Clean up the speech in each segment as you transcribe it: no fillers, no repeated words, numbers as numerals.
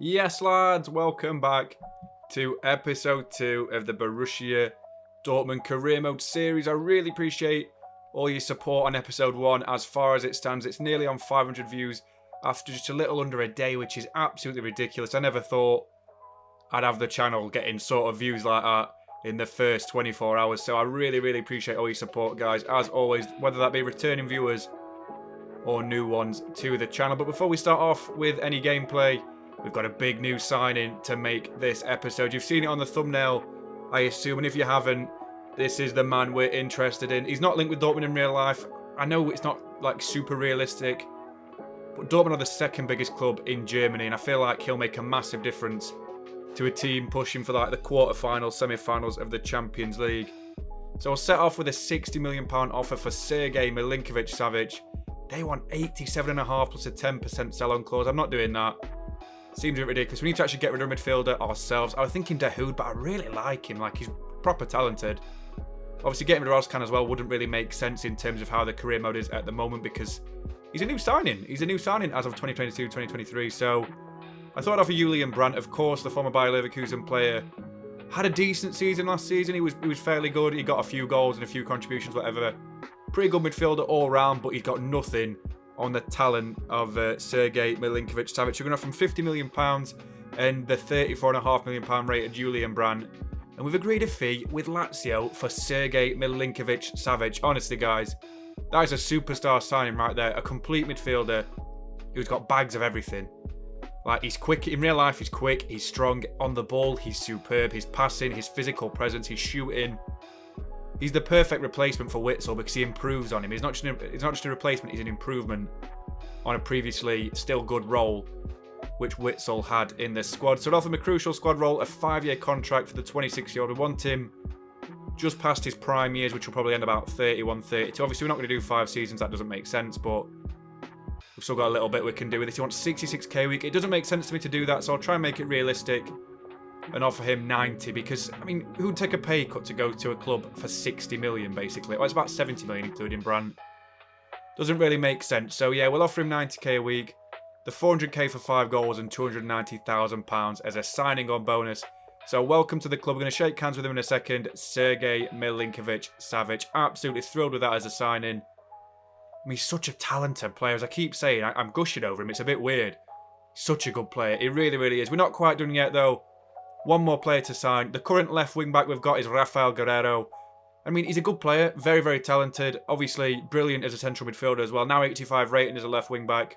Yes, lads, welcome back to episode 2 of the Borussia Dortmund career mode series. I really appreciate all your support on episode 1. As far as it stands, it's nearly on 500 views after just a little under a day, which is absolutely ridiculous. I never thought I'd have the channel getting sort of views like that in the first 24 hours. So I really appreciate all your support, guys, as always, whether that be returning viewers or new ones to the channel. But before we start off with any gameplay, we've got a big new signing to make this episode. You've seen it on the thumbnail, I assume, and if you haven't, this is the man we're interested in. He's not linked with Dortmund in real life. I know it's not like super realistic, but Dortmund are the second biggest club in Germany, and I feel like he'll make a massive difference to a team pushing for like the quarter-finals, semi-finals of the Champions League. So I'll set off with a £60 million offer for Sergej Milinkovic-Savic. They want 87.5 plus a 10% sell-on clause. I'm not doing that. Seems a bit ridiculous. We need to actually get rid of a midfielder ourselves. I was thinking Dahoud, but I really like him. Like, he's proper talented. Obviously, getting rid of Ozcan as well wouldn't really make sense in terms of how the career mode is at the moment because he's a new signing. He's a new signing as of 2022-2023. So I thought I'd offer Julian Brandt, of course, the former Bayer Leverkusen player. Had a decent season last season. He was fairly good. He got a few goals and a few contributions, whatever. Pretty good midfielder all round, but he's got nothing on the talent of Sergej Milinkovic-Savic. We're going to offer him £50 million and the £34.5 million rated Julian Brandt. And we've agreed a fee with Lazio for Sergej Milinkovic-Savic. Honestly, guys, that is a superstar signing right there. A complete midfielder who's got bags of everything. Like, he's quick. In real life, he's quick. He's strong. On the ball, he's superb. His passing, his physical presence, his shooting. He's the perfect replacement for Witsel because he improves on him. He's not just a replacement, he's an improvement on a previously still good role, which Witsel had in the squad. So it offered him a crucial squad role, a 5-year contract for the 26-year-old. We want him just past his prime years, which will probably end about 31, 32. Obviously, we're not going to do 5 seasons. That doesn't make sense, but we've still got a little bit we can do with this. He wants 66k a week. It doesn't make sense to me to do that, so I'll try and make it realistic and offer him 90 because, I mean, who'd take a pay cut to go to a club for 60 million, basically? Well, it's about 70 million, including Brandt. Doesn't really make sense. So, yeah, we'll offer him 90k a week, the 400k for 5 goals and £290,000 as a signing-on bonus. So, welcome to the club. We're going to shake hands with him in a second. Sergej Milinkovic-Savic. Absolutely thrilled with that as a signing. I mean, he's such a talented player. As I keep saying, I'm gushing over him. It's a bit weird. Such a good player. He really is. We're not quite done yet, though. One more player to sign. The current left wing back we've got is Rafael Guerreiro. I mean, he's a good player. Very talented. Obviously, brilliant as a central midfielder as well. Now 85 rating as a left wing back.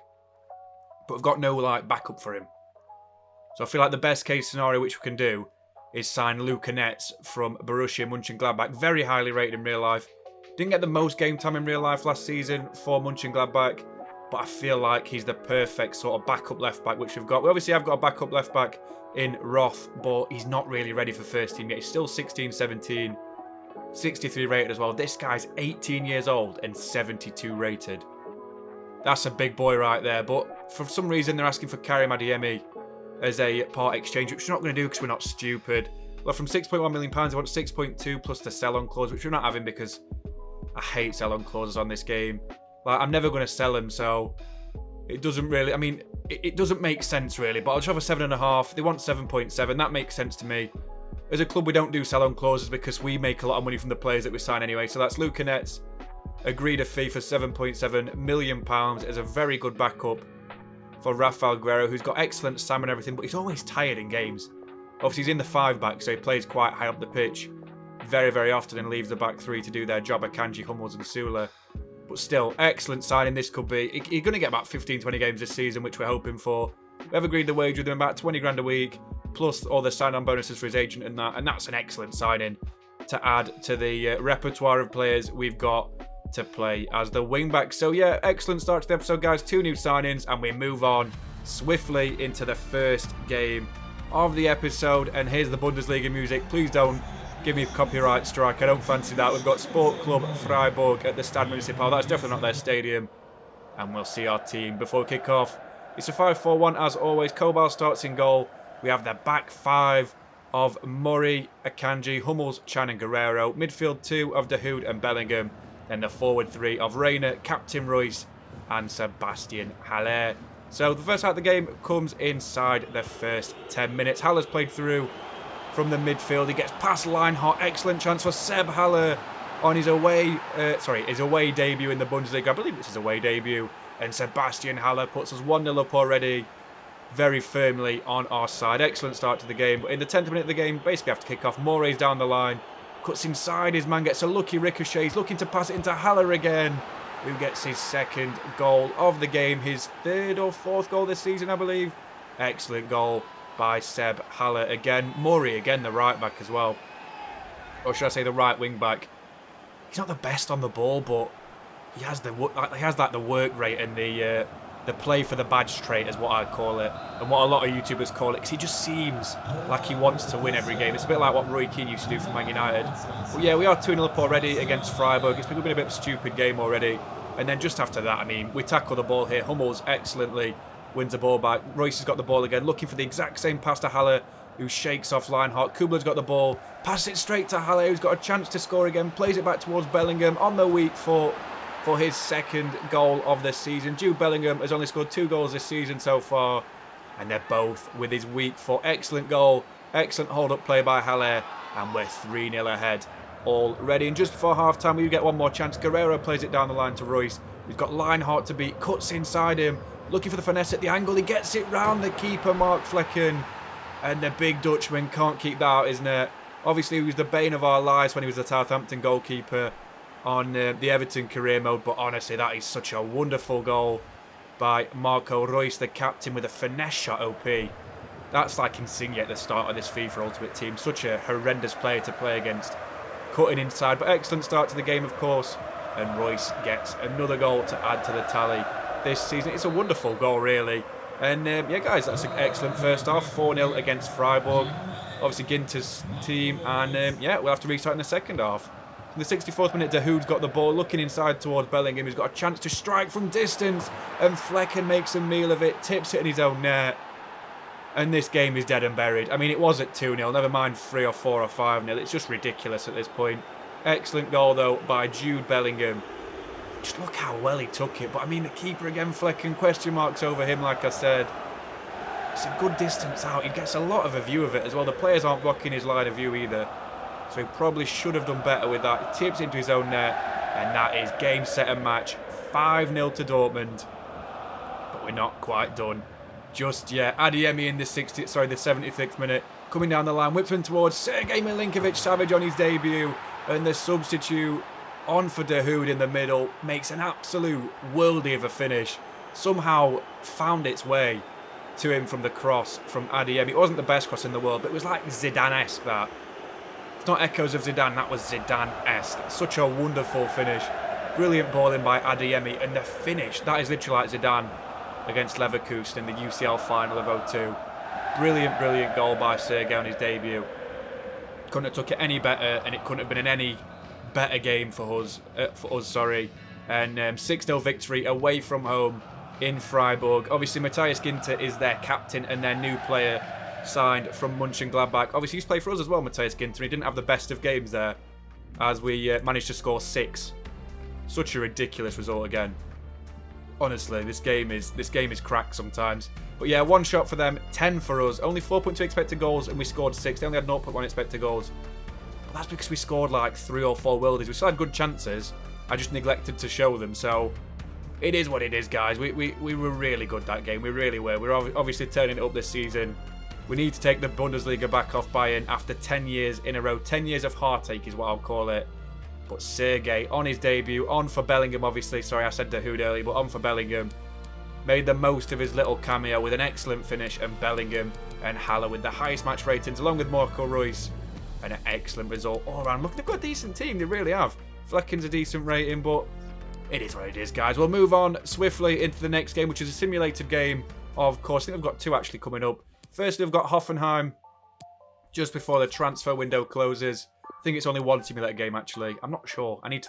But we've got no, like, backup for him. So I feel like the best case scenario which we can do is sign Luca Netz from Borussia Mönchengladbach. Very highly rated in real life. Didn't get the most game time in real life last season for Mönchengladbach. But I feel like he's the perfect sort of backup left back which we've got. We obviously have got a backup left back in Roth, but he's not really ready for first team yet. He's still 16, 17, 63 rated as well. This guy's 18 years old and 72 rated. That's a big boy right there, but for some reason they're asking for CAREERMODE as a part exchange, which we're not going to do because we're not stupid. Well, from £6.1 million, I want 6.2 plus the sell-on clause, which we're not having because I hate sell-on clauses on this game. Like, I'm never going to sell him, so it doesn't really, I mean, it doesn't make sense really, but I'll just have a 7.5. They want 7.7. That makes sense to me. As a club, we don't do sell-on clauses because we make a lot of money from the players that we sign anyway. So that's Luca Netz. Agreed a fee for £7.7 million as a very good backup for Rafael Guerreiro, who's got excellent stamina and everything, but he's always tired in games. Obviously, he's in the 5-back, so he plays quite high up the pitch very often and leaves the back 3 to do their job, Akanji, Hummels and Sula. But still, excellent signing this could be. He's going to get about 15-20 games this season, which we're hoping for. We have agreed the wage with him, about 20 grand a week, plus all the sign-on bonuses for his agent and that's an excellent signing to add to the repertoire of players we've got to play as the wing-back. So yeah, excellent start to the episode, guys. 2 new signings, and we move on swiftly into the first game of the episode. And here's the Bundesliga music. Please don't give me a copyright strike. I don't fancy that. We've got Sport Club Freiburg at the Stade Municipal. That's definitely not their stadium. And we'll see our team before we kick off. It's a 5-4-1 as always. Kobal starts in goal. We have the back 5 of Murray, Akanji, Hummels, Chan and Guerreiro. Midfield 2 of Dahoud and Bellingham. Then the forward 3 of Reina, Captain Royce and Sebastian Haller. So the first half of the game comes inside the first 10 minutes. Haller's played through from the midfield. He gets past Linehardt. Excellent chance for Seb Haller on his away debut in the Bundesliga. I believe it's his away debut. And Sebastian Haller puts us 1-0 up already, very firmly on our side. Excellent start to the game. But in the 10th minute of the game, basically have to kick off. More's down the line, cuts inside. His man gets a lucky ricochet. He's looking to pass it into Haller again, who gets his second goal of the game. His third or fourth goal this season, I believe. Excellent goal by Seb Haller again. Murray again, the right back as well. Or should I say the right wing back. He's not the best on the ball, but he has the work rate and the play for the badge trait is what I call it, and what a lot of YouTubers call it, because he just seems like he wants to win every game. It's a bit like what Roy Keane used to do for Man United. But yeah, we are 2-0 up already against Freiburg. It's been a bit of a stupid game already. And then just after that, I mean, we tackle the ball here. Hummels excellently wins the ball back. Royce has got the ball again, looking for the exact same pass to Haller, who shakes off Linehardt. Kubler's got the ball, passes it straight to Haller, who's got a chance to score again, plays it back towards Bellingham on the weak foot for his second goal of the season. Jude Bellingham has only scored 2 goals this season so far, and they're both with his weak foot. Excellent goal, excellent hold-up play by Haller, and we're 3-0 ahead already. And just before half-time, we get one more chance. Guerrero plays it down the line to Royce. We've got Linehardt to beat, cuts inside him, looking for the finesse at the angle. He gets it round the keeper, Mark Flecken, and the big Dutchman can't keep that out, isn't it? Obviously, he was the bane of our lives when he was the Southampton goalkeeper on the Everton career mode, but honestly, that is such a wonderful goal by Marco Reus, the captain, with a finesse shot. OP. That's like Insigne at the start of this FIFA Ultimate Team. Such a horrendous player to play against. Cutting inside, but excellent start to the game, of course. And Reus gets another goal to add to the tally this season. It's a wonderful goal, really. And yeah, guys, that's an excellent first half. 4-0 against Freiburg. Obviously, Ginter's team. And yeah, we'll have to restart in the second half. In the 64th minute, Dahoud's got the ball, looking inside towards Bellingham. He's got a chance to strike from distance, and Flecken makes a meal of it, tips it in his own net. And this game is dead and buried. I mean, it was at 2-0, never mind 3 or 4 or 5-0. It's just ridiculous at this point. Excellent goal, though, by Jude Bellingham. Just look how well he took it. But, I mean, the keeper again, Flecken, question marks over him, like I said. It's a good distance out. He gets a lot of a view of it as well. The players aren't blocking his line of view either. So he probably should have done better with that. He tips into his own net, and that is game, set and match. 5-0 to Dortmund. But we're not quite done just yet. Adeyemi in the 76th minute, coming down the line, whips him towards Sergej Milinkovic-Savic on his debut, and the substitute on for Dahoud in the middle makes an absolute worldie of a finish. Somehow found its way to him from the cross from Adeyemi. It wasn't the best cross in the world, but it was like Zidane-esque, that. Not echoes of Zidane, that was Zidane-esque. Such a wonderful finish. Brilliant balling by Adeyemi, and the finish, that is literally like Zidane against Leverkusen in the UCL final of 2002. Brilliant, brilliant goal by Sergej on his debut. Couldn't have took it any better, and it couldn't have been in any better game for us. And 6-0 victory away from home in Freiburg. Obviously, Matthias Ginter is their captain and their new player, signed from Mönchengladbach. Obviously, he's played for us as well, Matthias Ginter. He didn't have the best of games there, as we managed to score 6. Such a ridiculous result again. Honestly, this game is cracked sometimes. But yeah, 1 shot for them, 10 for us. Only 4.2 expected goals, and we scored 6. They only had 0.1 expected goals. But that's because we scored like 3 or 4 worldies. We still had good chances. I just neglected to show them. So it is what it is, guys. We were really good that game. We really were. We're obviously turning it up this season. We need to take the Bundesliga back off Bayern after 10 years in a row. 10 years of heartache is what I'll call it. But Sergej, on his debut, on for Bellingham, obviously. Sorry, I said Dahoud earlier, but on for Bellingham. Made the most of his little cameo with an excellent finish, and Bellingham and Haller with the highest match ratings, along with Marco Reus. And an excellent result all around. Look, they've got a decent team, they really have. Flecken's a decent rating, but it is what it is, guys. We'll move on swiftly into the next game, which is a simulated game. Of course, I think we've got 2 actually coming up. Firstly, we've got Hoffenheim just before the transfer window closes. I think it's only 1 simulated game, actually. I'm not sure. I need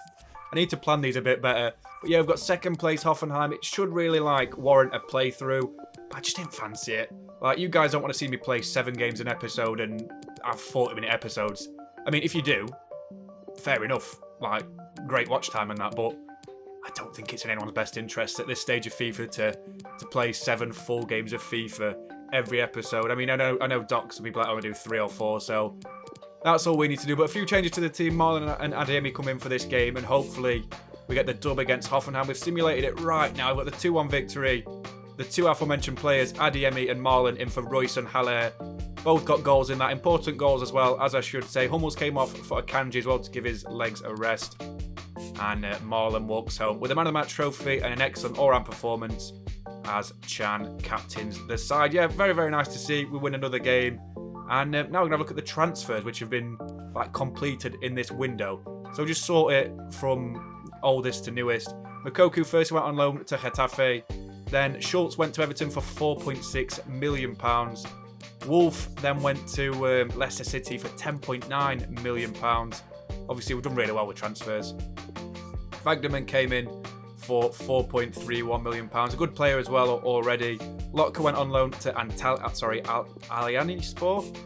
to plan these a bit better. But yeah, we've got 2nd place Hoffenheim. It should really, warrant a playthrough. But I just didn't fancy it. You guys don't want to see me play 7 games an episode and have 40-minute episodes. I mean, if you do, fair enough. Great watch time and that. But I don't think it's in anyone's best interest at this stage of FIFA to play 7 full games of FIFA every episode. I mean, I know docs and people that only do 3 or 4, so that's all we need to do. But a few changes to the team. Marlon and Adeyemi come in for this game, and hopefully we get the dub against Hoffenheim. We've simulated it right now. We've got the 2-1 victory. The 2 aforementioned players, Adeyemi and Marlon, in for Royce and Haller. Both got goals in that. Important goals as well, as I should say. Hummels came off for Akanji as well to give his legs a rest. And Marlon walks home with a man of the match trophy and an excellent all-round performance as Chan captains the side. Yeah, very, very nice to see. We win another game. And now we're going to have a look at the transfers which have been completed in this window. So just sort it from oldest to newest. Moukoko first went on loan to Getafe. Then Schultz went to Everton for £4.6 million. Wolf then went to Leicester City for £10.9 million. Obviously, we've done really well with transfers. Vagdeman came in for £4.31 million. A good player as well already. Lotka went on loan to Aliyanispor.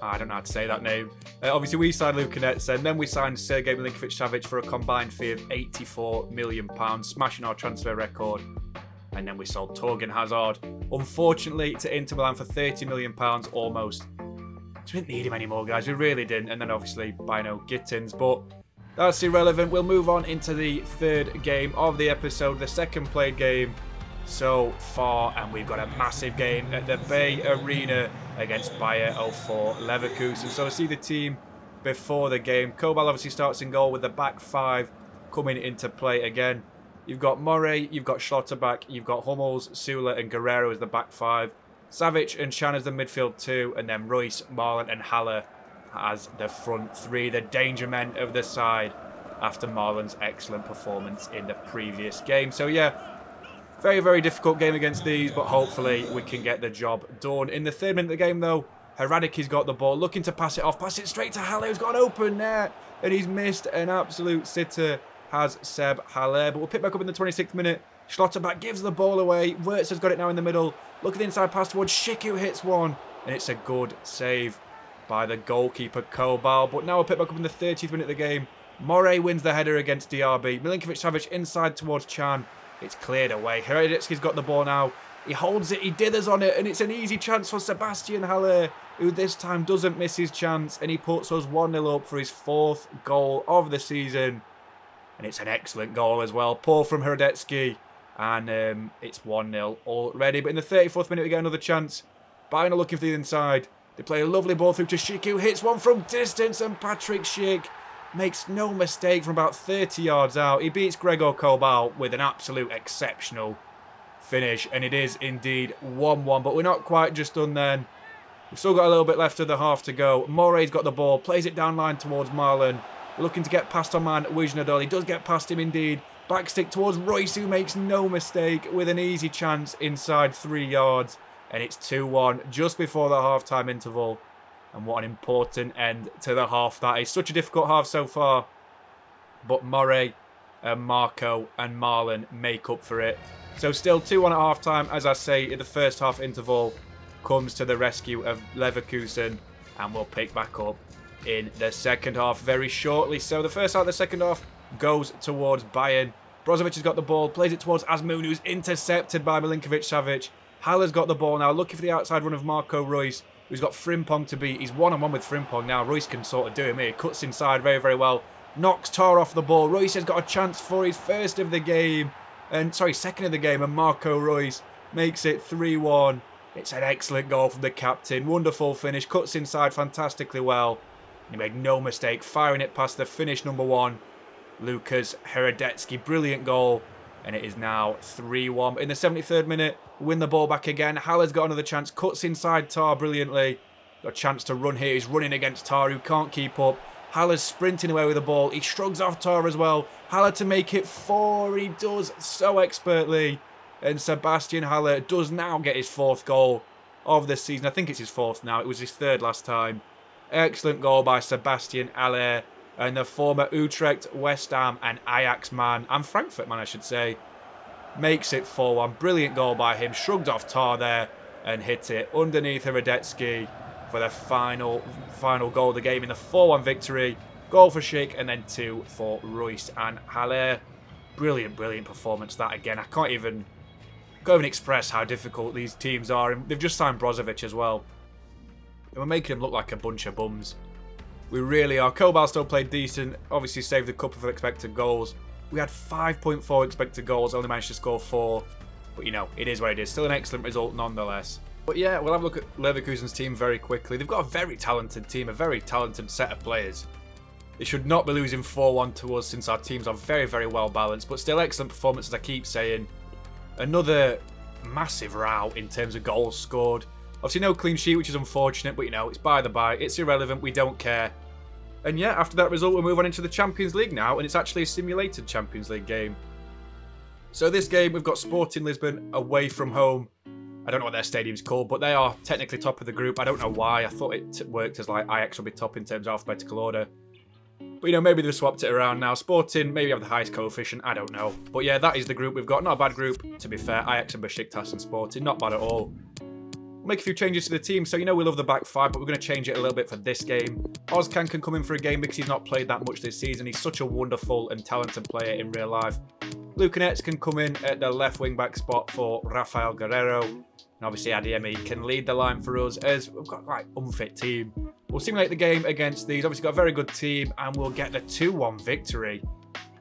I don't know how to say that name. Obviously, we signed Lukanets, and then we signed Sergej Milinkovic-Savic for a combined fee of £84 million, smashing our transfer record. And then we sold Torgan Hazard, unfortunately, to Inter Milan for £30 million almost. So we didn't need him anymore, guys. We really didn't. And then obviously Bino Gittins. But that's irrelevant. We'll move on into the third game of the episode, the second played game so far. And we've got a massive game at the Bay Arena against Bayer 04 Leverkusen. So I see the team before the game. Kobal obviously starts in goal with the back 5 coming into play again. You've got Morey, you've got Schlotterbeck, you've got Hummels, Sula and Guerrero as the back 5. Savic and Chan as the midfield 2, and then Royce, Marlon and Haller as the front 3, the danger men of the side after Marlon's excellent performance in the previous game. So yeah, very, very difficult game against these, but hopefully we can get the job done. In the 3rd minute of the game though, Heradiki's got the ball, looking to pass it off, pass it straight to Haller, who's got an open net, and he's missed an absolute sitter. Has Seb Haller, but we'll pick back up in the 26th minute. Schlotterbeck gives the ball away. Wirtz has got it now in the middle. Look at the inside pass towards Schick, who hits one. And it's a good save by the goalkeeper, Kobal. But now we'll pick back up in the 30th minute of the game. Morey wins the header against DRB. Milinkovic-Savic inside towards Chan. It's cleared away. Hereditsky's got the ball now. He holds it, he dithers on it, and it's an easy chance for Sebastian Haller, who this time doesn't miss his chance. And he puts us 1-0 up for his 4th goal of the season. And it's an excellent goal as well. Poor from Hradetsky. And it's 1-0 already. But in the 34th minute, we get another chance. Bayern looking for the inside. They play a lovely ball through to Schick, who hits one from distance. And Patrick Schick makes no mistake from about 30 yards out. He beats Gregor Kobal with an absolute exceptional finish. And it is indeed 1-1. But we're not quite just done then. We've still got a little bit left of the half to go. Morey's got the ball. Plays it down line towards Marlon. Looking to get past our man, Wijnaldum. He does get past him indeed. Backstick towards Royce, who makes no mistake with an easy chance inside 3 yards. And it's 2-1 just before the half-time interval. And what an important end to the half that is. Such a difficult half so far. But Morey and Marco and Marlon make up for it. So still 2-1 at half-time. As I say, in the first half interval comes to the rescue of Leverkusen. And we'll pick back up in the second half very shortly. So the first half of the second half goes towards Bayern. Brozovic has got the ball, plays it towards Azmoun, who's intercepted by Milinkovic-Savic. Haller's got the ball now, looking for the outside run of Marco Reus, who's got Frimpong to beat. He's one-on-one with Frimpong now. Reus can sort of do him here. Cuts inside very, very well. Knocks Tar off the ball. Reus has got a chance for his second of the game. And Marco Reus makes it 3-1. It's an excellent goal from the captain. Wonderful finish. Cuts inside fantastically well. He made no mistake firing it past the Finnish number 1, Lukas Hradetsky. Brilliant goal. And it is now 3-1. In the 73rd minute, win the ball back again. Haller's got another chance. Cuts inside Tar brilliantly. Got a chance to run here. He's running against Tar, who can't keep up. Haller's sprinting away with the ball. He shrugs off Tar as well. Haller to make it 4. He does so expertly. And Sebastian Haller does now get his 4th goal of the season. I think it's his 4th now. It was his 3rd last time. Excellent goal by Sebastian Haller, and the former Utrecht, West Ham and Ajax man, and Frankfurt man I should say, makes it 4-1. Brilliant goal by him. Shrugged off Tar there and hit it underneath Hradetsky for the final goal of the game in the 4-1 victory. Goal for Schick and then 2 for Reus and Haller. Brilliant, brilliant performance that again. I can't even express how difficult these teams are. And they've just signed Brozovic as well. And we're making him look like a bunch of bums. We really are. Kobal still played decent. Obviously saved a couple of expected goals. We had 5.4 expected goals. Only managed to score 4. But, you know, it is what it is. Still an excellent result nonetheless. But, yeah, we'll have a look at Leverkusen's team very quickly. They've got a very talented team. A very talented set of players. They should not be losing 4-1 to us since our teams are very, very well balanced. But still excellent performance, as I keep saying. Another massive row in terms of goals scored. Obviously no clean sheet, which is unfortunate, but you know, it's by the by. It's irrelevant, we don't care. And yeah, after that result, we'll move on into the Champions League now, and it's actually a simulated Champions League game. So this game, we've got Sporting Lisbon away from home. I don't know what their stadium's called, but they are technically top of the group. I don't know why. I thought it worked as like Ajax will be top in terms of alphabetical order. But, you know, maybe they've swapped it around now. Sporting maybe have the highest coefficient. I don't know. But, yeah, that is the group we've got. Not a bad group, to be fair. Ajax and Besiktas and Sporting. Not bad at all. We'll make a few changes to the team. So, you know, we love the back five, but we're going to change it a little bit for this game. Ozcan can come in for a game because he's not played that much this season. He's such a wonderful and talented player in real life. Lucanets can come in at the left wing-back spot for Rafael Guerreiro. And obviously, Adeyemi can lead the line for us as we've got, like, unfit team. We'll simulate the game against these. Obviously got a very good team and we'll get the 2-1 victory.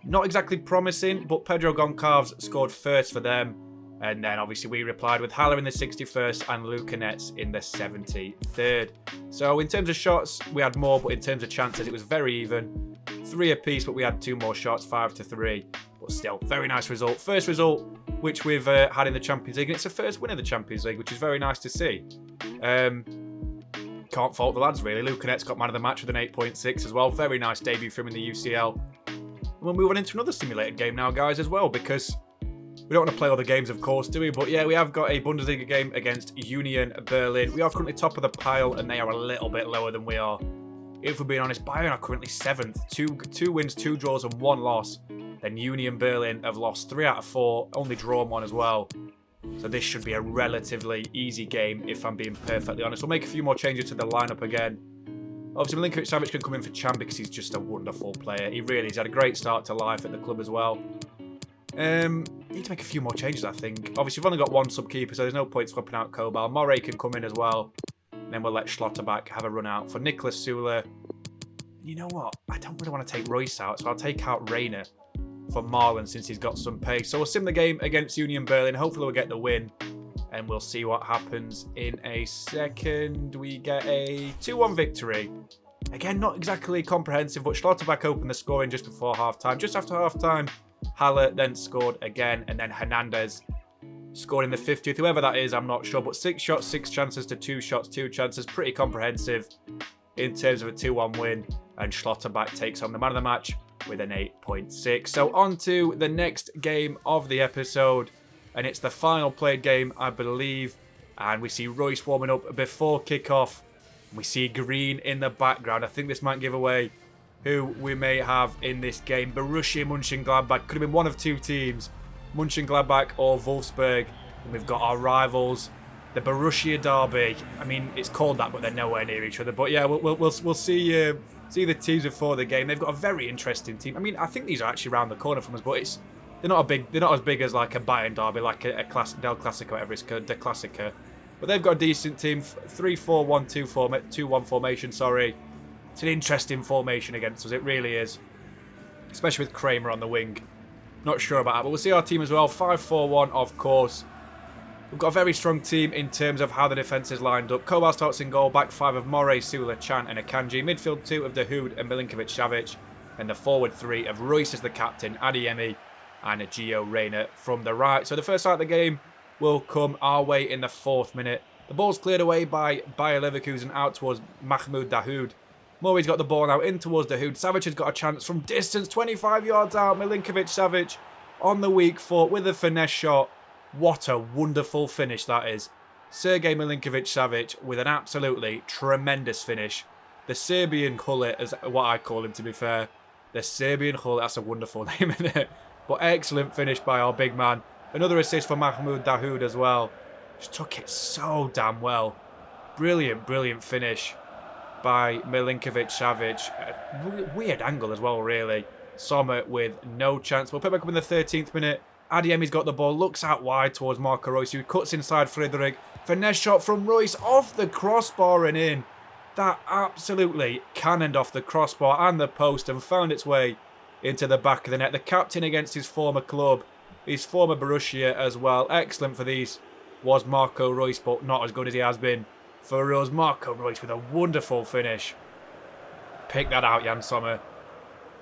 Not exactly promising, but Pedro Goncalves scored first for them. And then obviously we replied with Haller in the 61st and Lucanets in the 73rd. So in terms of shots, we had more, but in terms of chances, it was very even. 3 apiece, but we had 2 more shots, 5-3. But still, very nice result. First result which we've had in the Champions League. And it's the first win of the Champions League, which is very nice to see. Can't fault the lads, really. Lucanets got man of the match with an 8.6 as well. Very nice debut for him in the UCL. And we'll move on into another simulated game now, guys, as well, because we don't want to play all the games, of course, do we? But yeah, we have got a Bundesliga game against Union Berlin. We are currently top of the pile, and they are a little bit lower than we are. If we're being honest, Bayern are currently 7th. Two wins, 2 draws, and 1 loss. Then Union Berlin have lost 3 out of 4, only drawn 1 as well. So this should be a relatively easy game, if I'm being perfectly honest. We'll make a few more changes to the lineup again. Obviously, Milinkovic-Savic can come in for Chan because he's just a wonderful player. He really has had a great start to life at the club as well. Need to make a few more changes, I think. Obviously, we've only got 1 sub-keeper, so there's no point swapping out Kobal. Moray can come in as well. And then we'll let Schlotterbeck have a run out for Niklas Süle. You know what? I don't really want to take Royce out, so I'll take out Rayner for Marlon since he's got some pace. So we'll sim the game against Union Berlin. Hopefully we'll get the win. And we'll see what happens in a second. We get a 2-1 victory. Again, not exactly comprehensive, but Schlotterbeck opened the scoring just before half-time. Just after half-time, Haller then scored again. And then Hernandez scored in the 50th. Whoever that is, I'm not sure. But 6 shots, 6 chances to 2 shots, 2 chances. Pretty comprehensive in terms of a 2-1 win. And Schlotterbeck takes home the man of the match with an 8.6. So on to the next game of the episode. And it's the final played game, I believe. And we see Royce warming up before kickoff. We see Green in the background. I think this might give away who we may have in this game. Borussia Mönchengladbach. Could have been one of 2 teams. Mönchengladbach or Wolfsburg. And we've got our rivals, the Borussia Derby. I mean, it's called that, but they're nowhere near each other. But yeah, we'll see the teams before the game. They've got a very interesting team. I mean, I think these are actually around the corner from us, but they're not as big as like a Bayern derby, like a Del Clasico, whatever it's called, De Clasica. But they've got a decent team. 3-4-1-2-1 formation. Sorry, it's an interesting formation against us. It really is, especially with Kramer on the wing. Not sure about that, but we'll see our team as well. 5-4-1, of course. We've got a very strong team in terms of how the defence is lined up. Kobal starts in goal, back 5 of Moray, Süle, Chan and Akanji. Midfield 2 of Dahoud and Milinkovic-Savic. And the forward 3 of Royce as the captain, Adeyemi and Gio Reyna from the right. So the first start of the game will come our way in the 4th minute. The ball's cleared away by Bayer Leverkusen out towards Mahmoud Dahoud. Moray's got the ball now in towards Dahoud. Savic has got a chance from distance, 25 yards out. Milinkovic-Savic on the weak foot with a finesse shot. What a wonderful finish that is. Sergei Milinkovic-Savic with an absolutely tremendous finish. The Serbian Gullit is what I call him, to be fair. The Serbian Gullit, that's a wonderful name, isn't it? But excellent finish by our big man. Another assist for Mahmoud Dahoud as well. Just took it so damn well. Brilliant, brilliant finish by Milinkovic-Savic. Weird angle as well, really. Sommer with no chance. We'll pick back up in the 13th minute. Adeyemi's got the ball, looks out wide towards Marco Reus, who cuts inside Freiburg. Finesse shot from Reus off the crossbar and in. That absolutely cannoned off the crossbar and the post and found its way into the back of the net. The captain against his former club, his former Borussia as well. Excellent for these was Marco Reus, but not as good as he has been for us. Marco Reus with a wonderful finish. Pick that out, Jan Sommer.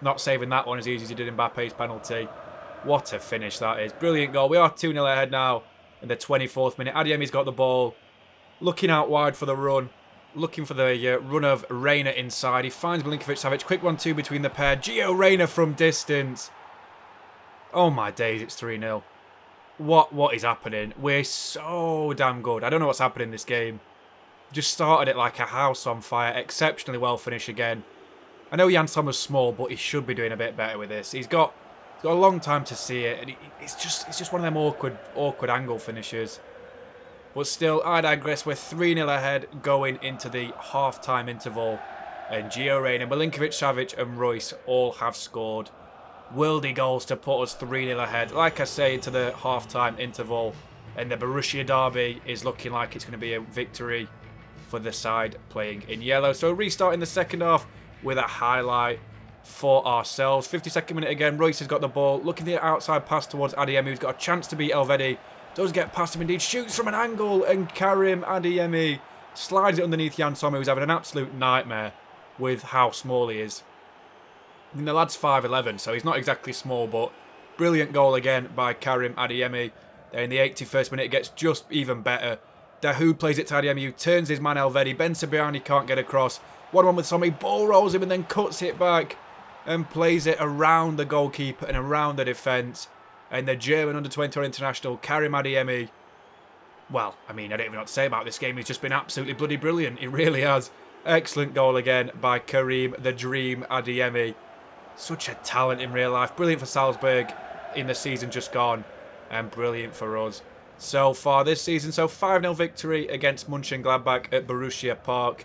Not saving that one as easy as he did Mbappe's penalty. What a finish that is. Brilliant goal. We are 2-0 ahead now in the 24th minute. Adeyemi's got the ball. Looking out wide for the run. Looking for the run of Reina inside. He finds Milinkovic-Savic. Quick 1-2 between the pair. Gio Reyna from distance. Oh my days, it's 3-0. What is happening? We're so damn good. I don't know what's happening in this game. Just started it like a house on fire. Exceptionally well finished again. I know Jan Sommer's small, but he should be doing a bit better with this. He's got a long time to see it, and it's just one of them awkward angle finishes. But still, I digress. We're 3-0 ahead going into the half-time interval. And Gio Reyna, Milinkovic-Savic and Reus all have scored worldy goals to put us 3-0 ahead. Like I say, into the half-time interval. And the Borussia derby is looking like it's going to be a victory for the side playing in yellow. So restarting the second half with a highlight for ourselves. 52nd minute again. Reus has got the ball. Looking at the outside pass towards Adeyemi, who's got a chance to beat Elvedi. Does get past him indeed. Shoots from an angle. And Karim Adeyemi slides it underneath Jan Sommer, who's having an absolute nightmare with how small he is. I mean, the lad's 5'11", so he's not exactly small, but brilliant goal again by Karim Adeyemi. There in the 81st minute, it gets just even better. Dahoud plays it to Adeyemi, who turns his man Elvedi. Ben Sebaini can't get across. 1-1 with Sommer. Ball rolls him and then cuts it back and plays it around the goalkeeper and around the defence. And the German under-21 international, Karim Adeyemi, well, I mean, I don't even know what to say about this game. He's just been absolutely bloody brilliant. He really has. Excellent goal again by Karim the Dream Adeyemi. Such a talent in real life. Brilliant for Salzburg in the season just gone. And brilliant for us so far this season. So 5-0 victory against Mönchengladbach at Borussia Park.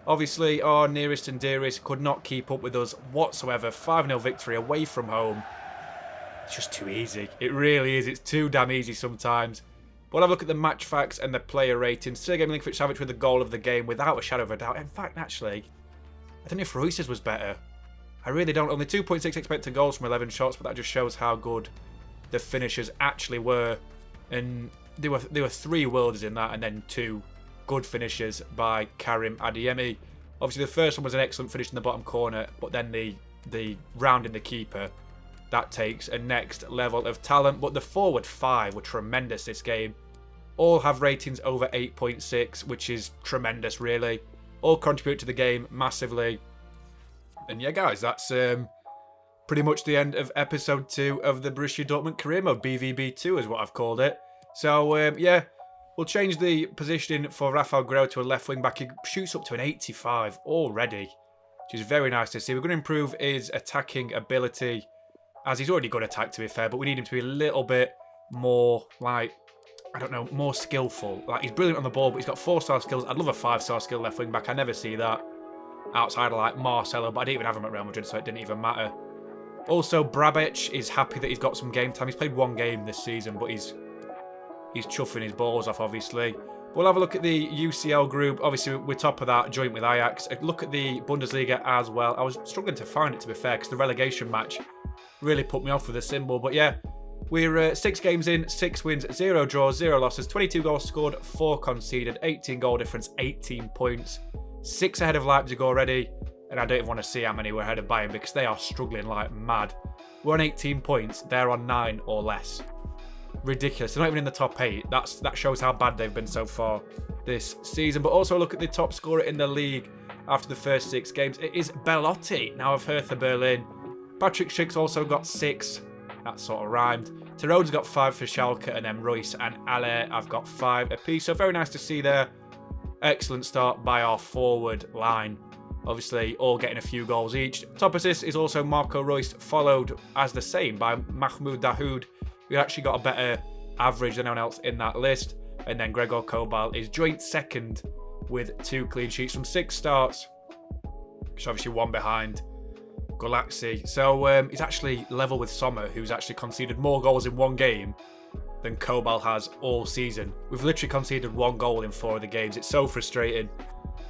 Obviously, our nearest and dearest could not keep up with us whatsoever. 5-0 victory away from home. It's just too easy. It really is. It's too damn easy sometimes. But we'll have a look at the match facts and the player ratings. Sergej Milinkovic-Savic with the goal of the game without a shadow of a doubt. In fact, actually, I don't know if Reus's was better. I really don't. Only 2.6 expected goals from 11 shots, but that just shows how good the finishers actually were. And there were 3 worlds in that, and then 2 good finishes by Karim Adeyemi. Obviously, the first one was an excellent finish in the bottom corner, but then the rounding the keeper, that takes a next level of talent. But the forward 5 were tremendous this game. All have ratings over 8.6, which is tremendous, really. All contribute to the game massively. And yeah, guys, that's pretty much the end of episode 2 of the Borussia Dortmund career mode. BVB2 is what I've called it. So, yeah, we'll change the positioning for Rafael Guerreiro to a left wing back. He shoots up to an 85 already, which is very nice to see. We're going to improve his attacking ability, as he's already good attack, to be fair, but we need him to be a little bit more, like, I don't know, more skillful. Like, he's brilliant on the ball, but he's got 4-star skills. I'd love a 5-star skill left wing back. I never see that outside of, like, Marcelo, but I didn't even have him at Real Madrid, so it didn't even matter. Also, Brabec is happy that he's got some game time. He's played 1 game this season, but he's chuffing his balls off, obviously. We'll have a look at the UCL group. Obviously, we're top of that, joint with Ajax. A look at the Bundesliga as well. I was struggling to find it, to be fair, because the relegation match really put me off with the symbol. But yeah, we're 6 games in, 6 wins, 0 draws, 0 losses, 22 goals scored, 4 conceded, 18 goal difference, 18 points. 6 ahead of Leipzig already. And I don't even want to see how many we're ahead of Bayern, because they are struggling like mad. We're on 18 points. They're on 9 or less. Ridiculous. They're not even in the top 8. That shows how bad they've been so far this season. But also look at the top scorer in the league after the first 6 games. It is Belotti, now of Hertha Berlin. Patrick Schick's also got 6. That sort of rhymed. Terode's got 5 for Schalke, and then Reus and Aller have got 5 apiece. So very nice to see there. Excellent start by our forward line. Obviously, all getting a few goals each. Top assist is also Marco Reus, followed as the same by Mahmoud Dahoud, who actually got a better average than anyone else in that list. And then Gregor Kobal is joint second with 2 clean sheets from 6 starts, which is obviously 1 behind Gullit. So he's actually level with Sommer, who's actually conceded more goals in one game than Kobal has all season. We've literally conceded 1 goal in 4 of the games. It's so frustrating.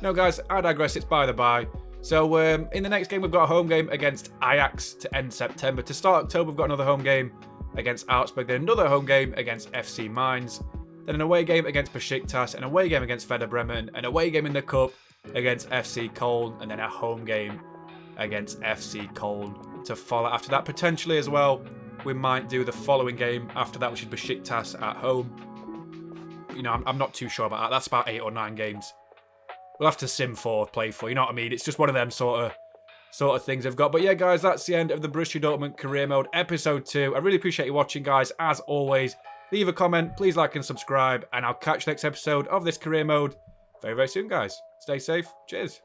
No, guys, I digress. It's by the by. So in the next game, we've got a home game against Ajax to end September. To start October, we've got another home game against Augsburg, then another home game against FC Mainz, then an away game against Besiktas, an away game against Werder Bremen, an away game in the Cup against FC Köln, and then a home game against FC Köln to follow after that. Potentially as well, we might do the following game after that, which is Besiktas at home. You know, I'm not too sure about that. That's about 8 or 9 games. We'll have to sim for, play for, you know what I mean? It's just one of them sort of things I've got. But yeah, guys, that's the end of the Borussia Dortmund Career Mode episode 2. I really appreciate you watching, guys. As always, leave a comment, please like and subscribe, and I'll catch you next episode of this Career Mode very, very soon, guys. Stay safe. Cheers.